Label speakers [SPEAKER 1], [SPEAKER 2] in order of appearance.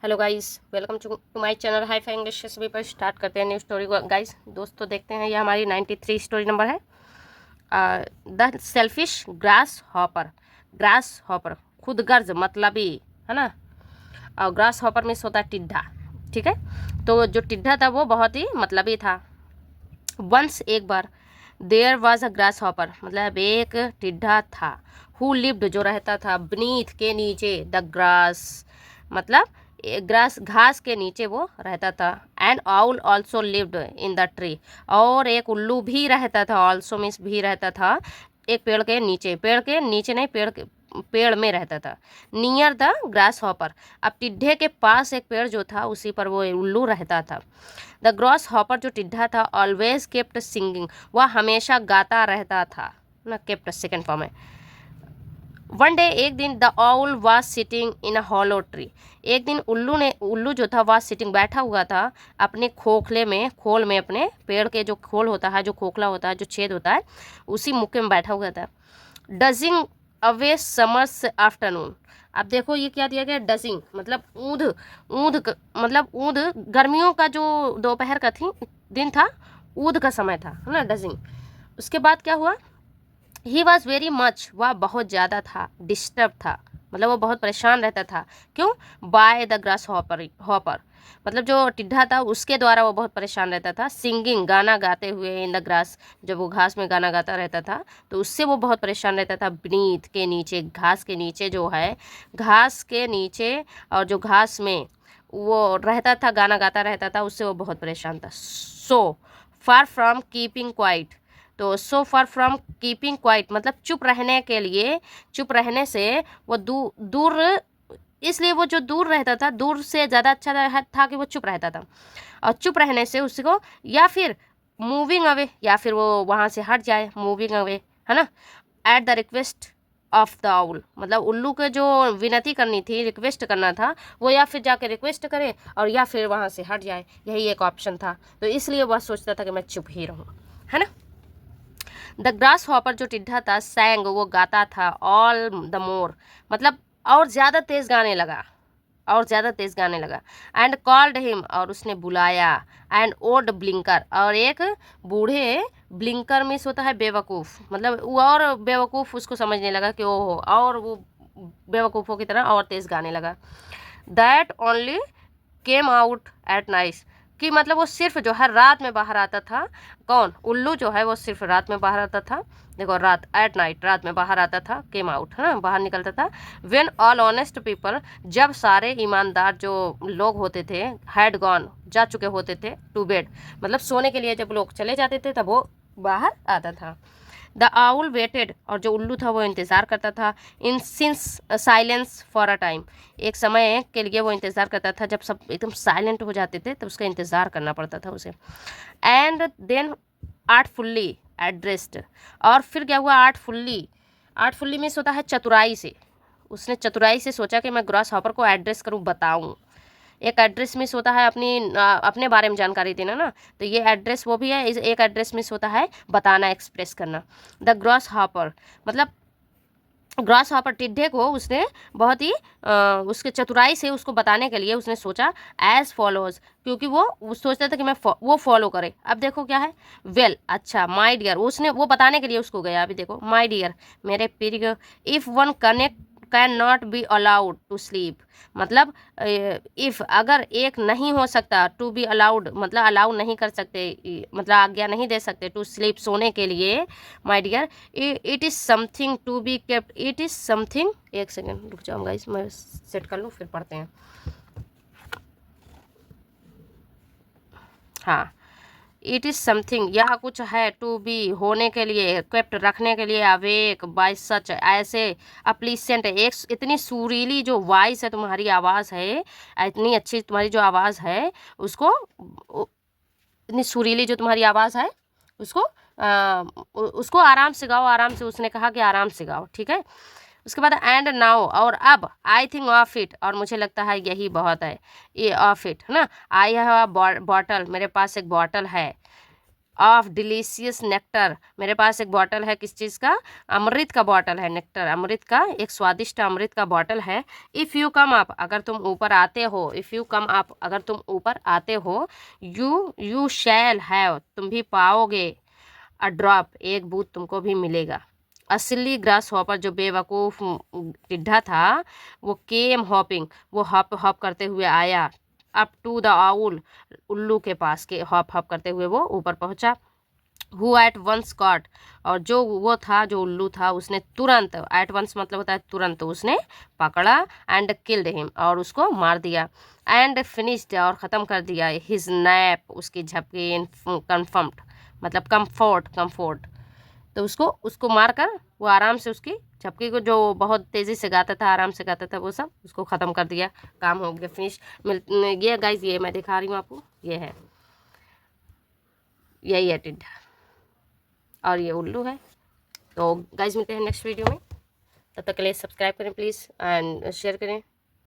[SPEAKER 1] Hello guys, welcome to my channel hi fi English. सभी पर start करते हैं न्यू स्टोरी को। गाइस दोस्तों देखते हैं, ये हमारी 93 स्टोरी नंबर है। The selfish grasshopper. Grasshopper खुदगर्ज मतलबी है ना। और ग्रास हॉपर में होता है टिड्ढा, ठीक है। तो जो टिड्ढा था वो बहुत ही मतलबी था। वंस एक बार, there was a grasshopper मतलब एक टिड्ढा था। हु लिव्ड जो रहता था, बीनीथ के नीचे, द ग्रास मतलब ग्रास घास के नीचे वो रहता था। And owl also lived in the tree और एक उल्लू भी रहता था। ऑल्सो मीन्स भी रहता था एक पेड़ के नीचे। पेड़ के नीचे नहीं, पेड़ में रहता था। नियर द ग्रास हॉपर, अब टिड्ढे के पास एक पेड़ जो था उसी पर वो उल्लू रहता था। द ग्रास हॉपर जो टिड्ढा था, ऑलवेज केप्ट सिंगिंग वह हमेशा गाता रहता था ना। केप्ट सेकेंड फॉर्म है। वन डे एक दिन, the owl was sitting in a hollow tree. एक दिन उल्लू जो था वह सिटिंग बैठा हुआ था अपने खोल में अपने पेड़ के जो खोल होता है, जो खोखला होता है, जो छेद होता है, उसी मुक्के में बैठा हुआ था। Dodging away summers afternoon. अब देखो ये क्या दिया गया, डजिंग मतलब मतलब ऊद गर्मियों का जो दोपहर का दिन था, ऊद का समय था, है ना, डजिंग। उसके बाद क्या हुआ, ही वॉज वेरी मच वह बहुत ज़्यादा था, डिस्टर्ब था मतलब वो बहुत परेशान रहता था। क्यों? बाय द ग्रास हॉपर मतलब जो टिड्ढा था उसके द्वारा वो बहुत परेशान रहता था। सिंगिंग गाना गाते हुए, इन द ग्रास जब वो घास में गाना गाता रहता था तो उससे वो बहुत परेशान रहता था। बीनीथ के नीचे, घास के नीचे जो है, घास के नीचे और जो घास में वो रहता था, गाना गाता रहता था, उससे वो बहुत परेशान था। सो फार फ्रॉम कीपिंग क्वाइट, तो सो फार फ्रॉम कीपिंग क्वाइट मतलब चुप रहने के लिए, चुप रहने से वो दूर, इसलिए वो जो दूर रहता था, दूर से ज़्यादा अच्छा था कि वो चुप रहता था। और चुप रहने से उसको, या फिर मूविंग अवे, या फिर वो वहाँ से हट जाए, मूविंग अवे, है ना। At the request of the owl मतलब उल्लू के जो विनती करनी थी, रिक्वेस्ट करना था, वो या फिर जाके रिक्वेस्ट करे और या फिर वहाँ से हट जाए, यही एक ऑप्शन था। तो इसलिए वह सोचता था कि मैं चुप ही रहूँ, है ना। द ग्रास हॉपर जो टिड्ढा था, सैंग वो गाता था, ऑल द मोर मतलब और ज़्यादा तेज गाने लगा, और ज़्यादा तेज गाने लगा। एंड कॉल्ड हिम और उसने बुलाया। एंड ओल्ड ब्लिंकर और एक बूढ़े, ब्लिंकर मिस होता है बेवकूफ़ मतलब वो, और बेवकूफ़ उसको समझने लगा कि ओहो, और वो बेवकूफ़ों की तरह और तेज़ गाने लगा। That only came out at night कि मतलब वो सिर्फ जो है रात में बाहर आता था। कौन? उल्लू जो है वो सिर्फ रात में बाहर आता था। देखो, रात, एट नाइट, रात में बाहर आता था, केम आउट, है ना, बाहर निकलता था। व्हेन ऑल ऑनेस्ट पीपल जब सारे ईमानदार जो लोग होते थे, हैड गॉन जा चुके होते थे, टू बेड मतलब सोने के लिए जब लोग चले जाते थे तब वो बाहर आता था। द आउल वेटेड और जो उल्लू था वो इंतज़ार करता था। In since silence for a time एक समय के लिए वो इंतज़ार करता था, जब सब एकदम साइलेंट हो जाते थे तब उसका इंतज़ार करना पड़ता था उसे। एंड देन आर्टफुल्ली एड्रेस्ड और फिर क्या हुआ, आर्टफुल्ली मीन्स होता है चतुराई से। उसने चतुराई से सोचा कि मैं ग्रास हॉपर को एड्रेस करूँ, बताऊँ। एक एड्रेस मिस होता है अपने बारे में जानकारी देना ना, तो ये एड्रेस वो भी है। एक एड्रेस मिस होता है बताना, एक्सप्रेस करना। द ग्रास हॉपर मतलब ग्रास हॉपर टिड्ढे को उसने बहुत ही उसके चतुराई से उसको बताने के लिए उसने सोचा एज फॉलोज, क्योंकि वो सोचता था कि वो फॉलो करे। अब देखो क्या है, वेल अच्छा, माय डियर, उसने वो बताने के लिए उसको गया। अभी देखो, माय डियर मेरे प्रिय, if one connect can not be allowed to sleep मतलब इफ़ अगर एक नहीं हो सकता, टू बी अलाउड मतलब अलाउ नहीं कर सकते, मतलब आज्ञा नहीं दे सकते, टू स्लीप सोने के लिए, my dear it is something to be kept, it is something, एक सेकेंड रुक जाओ गाइस, मैं सेट कर लूँ फिर पढ़ते हैं। हाँ, इट इज़ समथिंग यह कुछ है, टू बी होने के लिए, केप्ट रखने के लिए, अवेक बाय सच ऐसे, अप्लीसेंट एक इतनी सुरीली जो वॉइस है, तुम्हारी आवाज़ है, इतनी अच्छी तुम्हारी जो आवाज़ है उसको, इतनी सुरीली जो तुम्हारी आवाज़ है उसको उसको आराम से गाओ, आराम से, उसने कहा कि आराम से गाओ, ठीक है। उसके बाद एंड नाउ और अब, आई थिंक ऑफ इट और मुझे लगता है यही बहुत है, ये ऑफ इट, है ना। आई हैव अ बॉटल मेरे पास एक बॉटल है, ऑफ डिलीशियस नेक्टर, मेरे पास एक बॉटल है किस चीज़ का, अमृत का बॉटल है, नेक्टर अमृत का, एक स्वादिष्ट अमृत का बॉटल है। इफ़ यू कम अप, अगर तुम ऊपर आते हो, इफ़ यू कम अप, अगर तुम ऊपर आते हो, यू शैल हैव, तुम भी पाओगे, अ ड्रॉप, एक बूंद तुमको भी मिलेगा। असली ग्रास हॉपर, जो बेवकूफ़ टिड्ढा था, वो केम हॉपिंग, वो हॉप हॉप करते हुए आया, अप टू द आउल, उल्लू के पास के हॉप हॉप करते हुए वो ऊपर पहुंचा। हु एट वंस कॉट, और जो वो था, जो उल्लू था, उसने तुरंत, एट वंस मतलब होता है तुरंत, उसने पकड़ा, एंड किल्ड हिम, और उसको मार दिया, एंड फिनिश्ड, और ख़त्म कर दिया, हिज नैप, उसकी झपकी, इन कन्फर्म्ड मतलब कम्फोर्ट, कम्फोर्ट, तो उसको उसको मारकर वो आराम से उसकी झपकी को, जो बहुत तेज़ी से गाता था, आराम से गाता था, वो सब उसको ख़त्म कर दिया, काम हो गया, फिनिश। ये गाइज, ये मैं दिखा रही हूँ आपको, ये है, यही है टिड्ढा, और ये उल्लू है। तो गाइज मिलते हैं नेक्स्ट वीडियो में, तब तक के लिए सब्सक्राइब करें प्लीज़, एंड शेयर करें।